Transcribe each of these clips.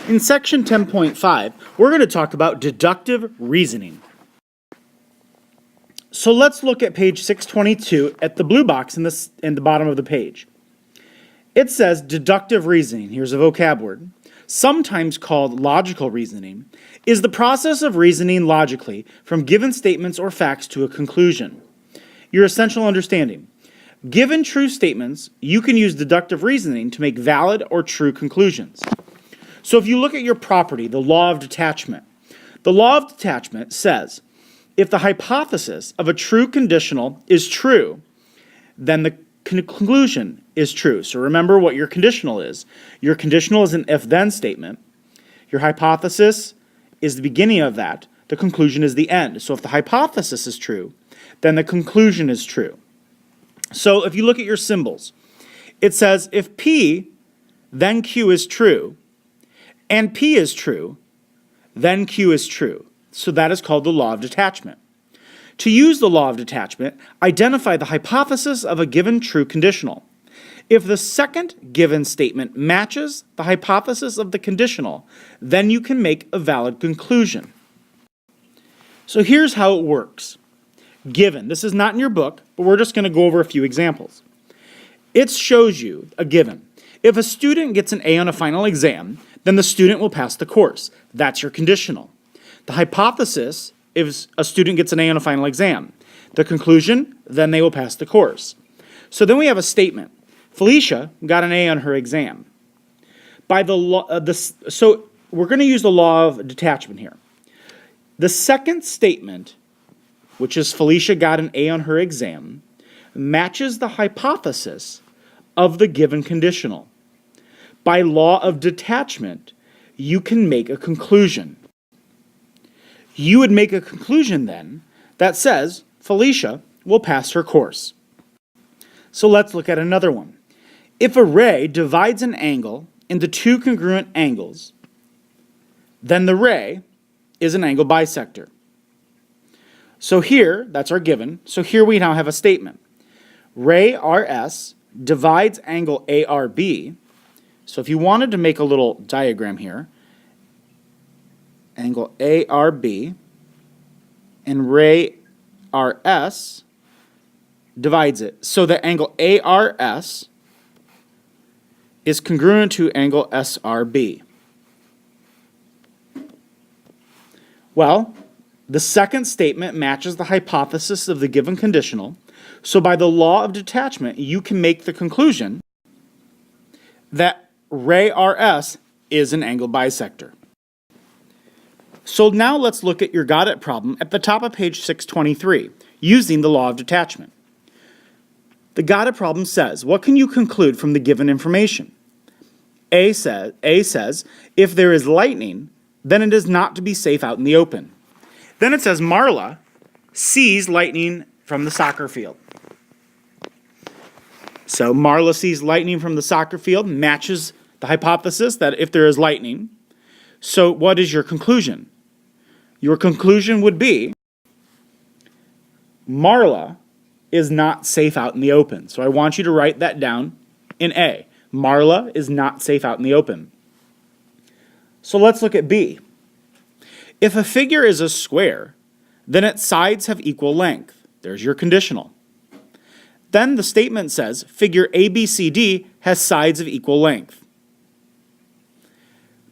In section 10.5, we're going to talk about deductive reasoning. So let's look at page 622 at the blue box in the bottom of the page. It says deductive reasoning, here's a vocab word, sometimes called logical reasoning, is the process of reasoning logically from given statements or facts to a conclusion. Your essential understanding. Given true statements, you can use deductive reasoning to make valid or true conclusions. So if you look at your property, the law of detachment. The law of detachment says, if the hypothesis of a true conditional is true, then the conclusion is true. So remember what your conditional is. Your conditional is an if-then statement. Your hypothesis is the beginning of that. The conclusion is the end. So if the hypothesis is true, then the conclusion is true. So if you look at your symbols, it says if P, then Q is true, and P is true, then Q is true. So that is called the law of detachment. To use the law of detachment, identify the hypothesis of a given true conditional. If the second given statement matches the hypothesis of the conditional, then you can make a valid conclusion. So here's how it works. Given, this is not in your book, but we're just going to go over a few examples. It shows you a given. If a student gets an A on a final exam, then the student will pass the course. That's your conditional. The hypothesis is a student gets an A on a final exam. The conclusion, then they will pass the course. So then we have a statement. Felicia got an A on her exam. By the law, so we're going to use the law of detachment here. The second statement, which is Felicia got an A on her exam, matches the hypothesis of the given conditional. By law of detachment, you can make a conclusion. You would make a conclusion then that says Felicia will pass her course. So let's look at another one. If a ray divides an angle into two congruent angles, then the ray is an angle bisector. So here, that's our given. So here we now have a statement. Ray RS divides angle ARB. So if you wanted to make a little diagram here, angle ARB and ray RS divides it. So the angle ARS is congruent to angle SRB. Well, the second statement matches the hypothesis of the given conditional, so by the law of detachment, you can make the conclusion that ray RS is an angle bisector. So now let's look at your got it problem at the top of page 623, using the law of detachment. The got it problem says, what can you conclude from the given information? A says, if there is lightning, then it is not to be safe out in the open. Then it says Marla sees lightning from the soccer field. So Marla sees lightning from the soccer field, matches the hypothesis that if there is lightning. So what is your conclusion? Your conclusion would be Marla is not safe out in the open. So I want you to write that down in A. Marla is not safe out in the open. So let's look at B. If a figure is a square, then its sides have equal length. There's your conditional. Then the statement says figure ABCD has sides of equal length.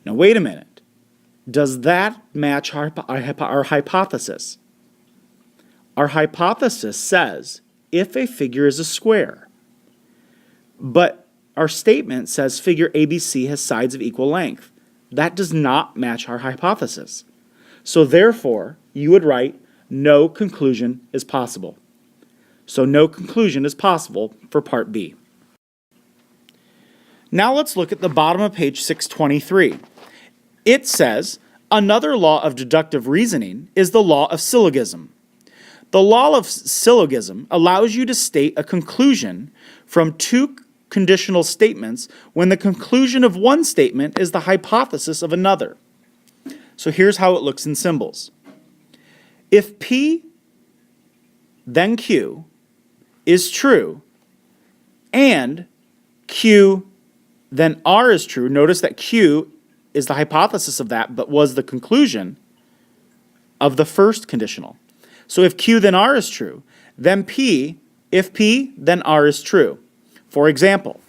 Now wait a minute. Does that match our hypothesis? Our hypothesis says if a figure is a square, but our statement says figure ABC has sides of equal length. That does not match our hypothesis. So therefore, you would write no conclusion is possible. So no conclusion is possible for part B. Now let's look at the bottom of page 623. It says, another law of deductive reasoning is the law of syllogism. The law of syllogism allows you to state a conclusion from two conditional statements when the conclusion of one statement is the hypothesis of another. So here's how it looks in symbols. If P, then Q, is true, and Q, then R is true, notice that Q is the hypothesis of that, but was the conclusion of the first conditional. So if Q, then R is true, then P, if P, then R is true. For example,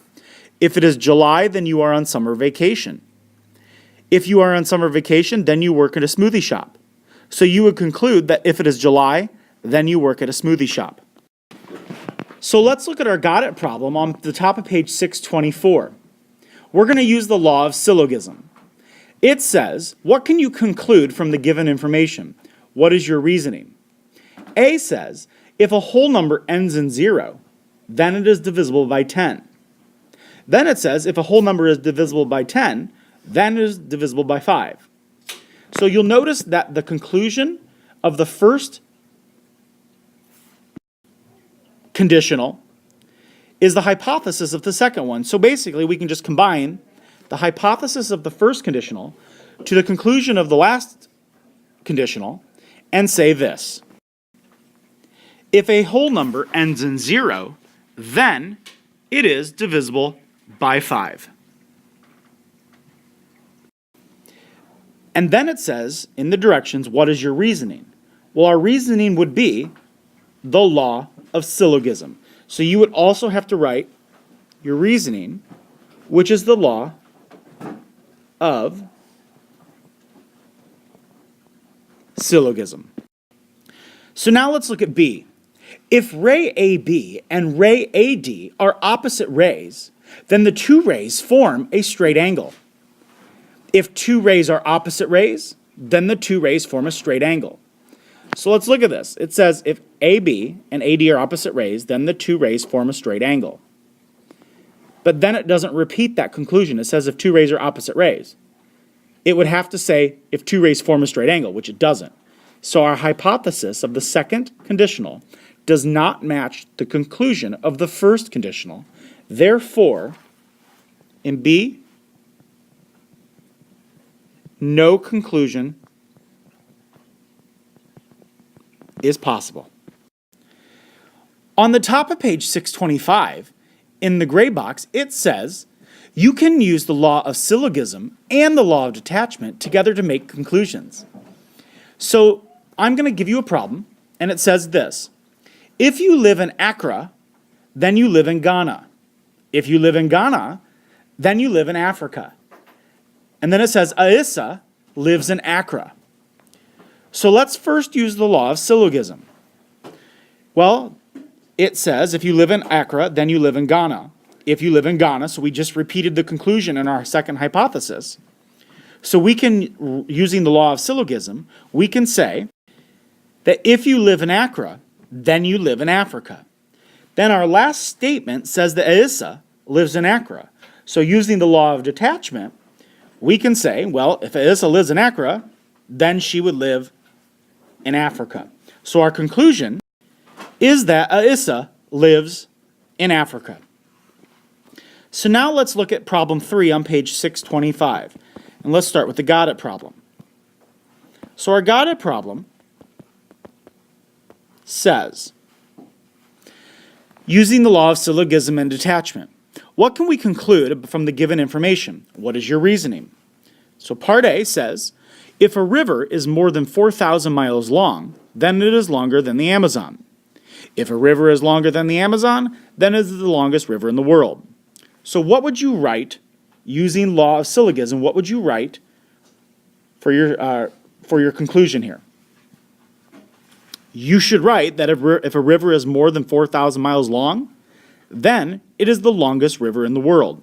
if it is July, then you are on summer vacation. If you are on summer vacation, then you work at a smoothie shop. So you would conclude that if it is July, then you work at a smoothie shop. So let's look at our got it problem on the top of page 624. We're going to use the law of syllogism. It says, what can you conclude from the given information? What is your reasoning? A says, if a whole number ends in 0, then it is divisible by 10. Then it says, if a whole number is divisible by 10, then it is divisible by 5. So you'll notice that the conclusion of the first conditional is the hypothesis of the second one. So basically, we can just combine the hypothesis of the first conditional to the conclusion of the last conditional and say this. If a whole number ends in 0, then it is divisible by 5. And then it says in the directions, what is your reasoning? Well, our reasoning would be the law of syllogism. So you would also have to write your reasoning, which is the law of syllogism. So now let's look at B. If ray AB and ray AD are opposite rays, then the two rays form a straight angle. If two rays are opposite rays, then the two rays form a straight angle. So let's look at this. It says if AB and AD are opposite rays, then the two rays form a straight angle. But then it doesn't repeat that conclusion. It says if two rays are opposite rays. It would have to say if two rays form a straight angle, which it doesn't. So our hypothesis of the second conditional does not match the conclusion of the first conditional. Therefore, in B, no conclusion is possible. On the top of page 625, in the gray box, it says, you can use the law of syllogism and the law of detachment together to make conclusions. So I'm going to give you a problem, and it says this. If you live in Accra, then you live in Ghana. If you live in Ghana, then you live in Africa. And then it says Aissa lives in Accra. So let's first use the law of syllogism. Well, it says if you live in Accra, then you live in Ghana. If you live in Ghana, so we just repeated the conclusion in our second hypothesis. So we can, using the law of syllogism, we can say that if you live in Accra, then you live in Africa. Then our last statement says that Aissa lives in Accra. So using the law of detachment, we can say, well, if Aissa lives in Accra, then she would live in Africa. So our conclusion is that Aissa lives in Africa. So now let's look at problem 3 on page 625. And let's start with the got it problem. So our got it problem says, using the law of syllogism and detachment, what can we conclude from the given information? What is your reasoning? So part A says, if a river is more than 4,000 miles long, then it is longer than the Amazon. If a river is longer than the Amazon, then it is the longest river in the world. So what would you write using law of syllogism? What would you write for your conclusion here? You should write that if a river is more than 4,000 miles long, then it is the longest river in the world.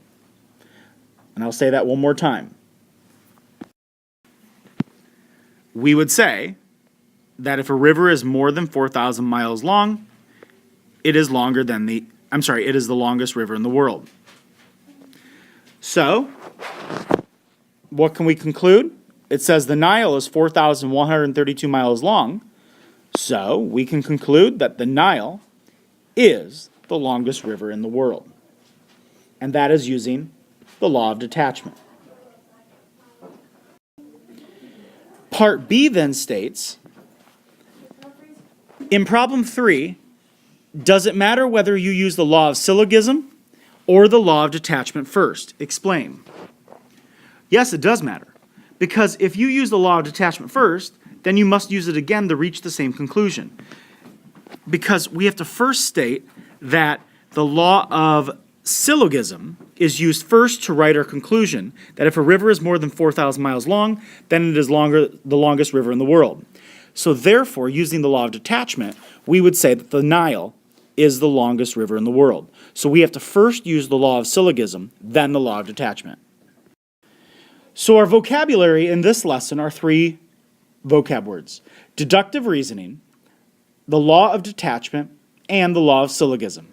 And I'll say that one more time. We would say that if a river is more than 4,000 miles long, it is it is the longest river in the world. So, what can we conclude? It says the Nile is 4,132 miles long, so we can conclude that the Nile is the longest river in the world. And that is using the law of detachment. Part B then states, in problem 3, does it matter whether you use the law of syllogism or the law of detachment first? Explain. Yes, it does matter. Because if you use the law of detachment first, then you must use it again to reach the same conclusion. Because we have to first state that the law of syllogism is used first to write our conclusion that if a river is more than 4,000 miles long, then it is the longest river in the world. So therefore, using the law of detachment, we would say that the Nile is the longest river in the world. So we have to first use the law of syllogism, then the law of detachment. So our vocabulary in this lesson are 3 vocab words: deductive reasoning, the law of detachment, and the law of syllogism.